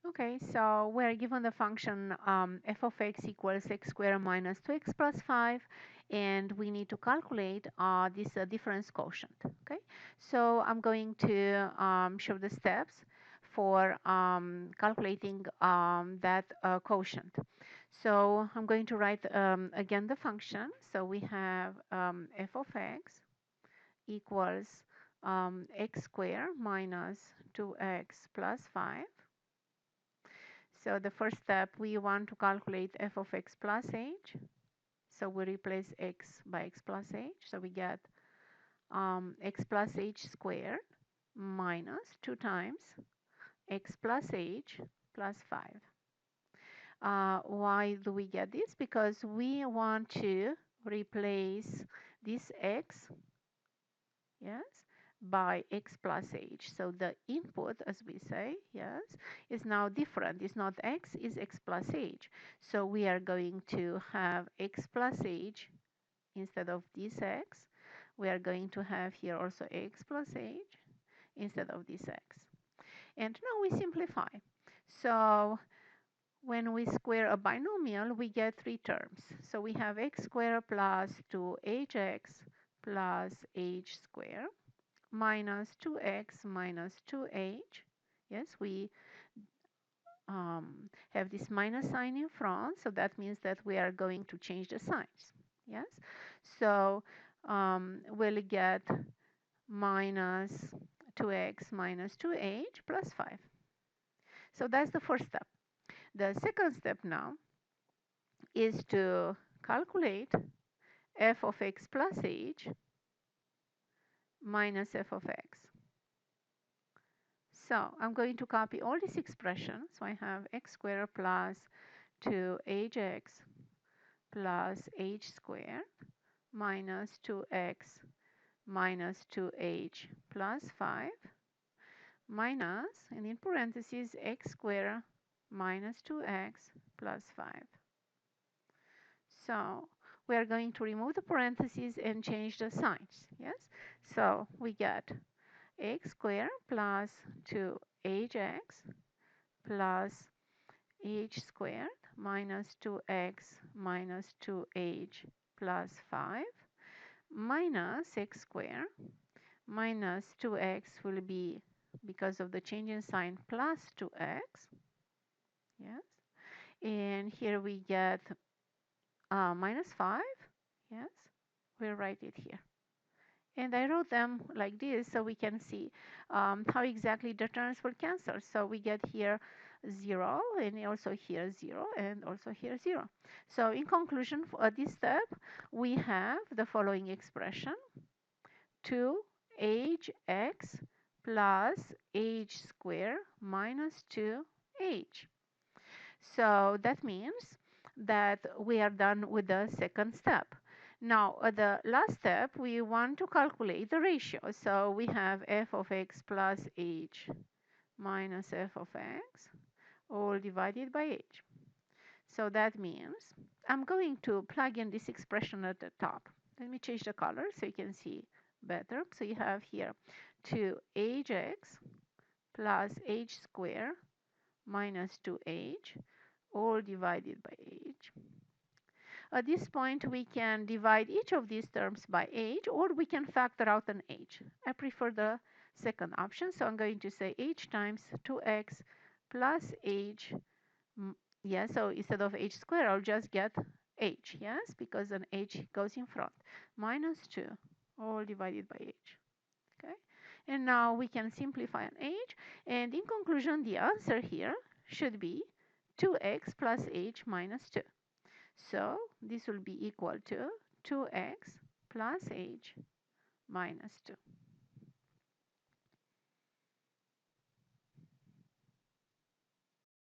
Okay, so we're given the function f of x equals x squared minus 2x plus 5, and we need to calculate this difference quotient. Okay, so I'm going to show the steps for calculating that quotient. So I'm going to write again the function. So we have f of x equals x squared minus 2x plus 5. So the first step, we want to calculate f of x plus h. So we replace x by x plus h. So we get x plus h squared minus 2 times x plus h plus 5. Why do we get this? Because we want to replace this x, yes, by x plus h. So the input, as we say, yes, is now different. It's not x, it's x plus h. So we are going to have x plus h instead of this x. We are going to have here also x plus h instead of this x. And now we simplify. So when we square a binomial, we get three terms. So we have x squared plus 2hx plus h squared minus 2x minus 2h. Yes, we have this minus sign in front, so that means that we are going to change the signs. Yes, so we'll get minus 2x minus 2h plus 5. So that's the first step. The second step now is to calculate f of x plus h minus f of x. So I'm going to copy all these expressions. So I have x squared plus 2hx plus h squared minus 2x minus 2h plus 5 minus, and in parentheses, x squared minus 2x plus 5. So we are going to remove the parentheses and change the signs. Yes. So we get x squared plus 2hx plus h squared minus 2x minus 2h plus 5 minus x squared minus 2x will be, because of the change in sign, plus 2x. Yes. And here we get minus 5. Yes. We'll write it here. And I wrote them like this so we can see how exactly the terms will cancel. So we get here 0, and also here 0, and also here 0. So in conclusion, for this step, we have the following expression: 2hx plus h squared minus 2h. So that means that we are done with the second step. Now, the last step, we want to calculate the ratio. So we have f of x plus h minus f of x all divided by h. So that means I'm going to plug in this expression at the top. Let me change the color so you can see better. So you have here 2hx plus h squared minus 2h all divided by h. At this point, we can divide each of these terms by h, or we can factor out an h. I prefer the second option, so I'm going to say h times 2x plus h. Yeah, so instead of h squared, I'll just get h, yes, because an h goes in front, minus 2, all divided by h. Okay, and now we can simplify an h, and in conclusion, the answer here should be 2x plus h minus 2. So this will be equal to 2x plus h minus 2.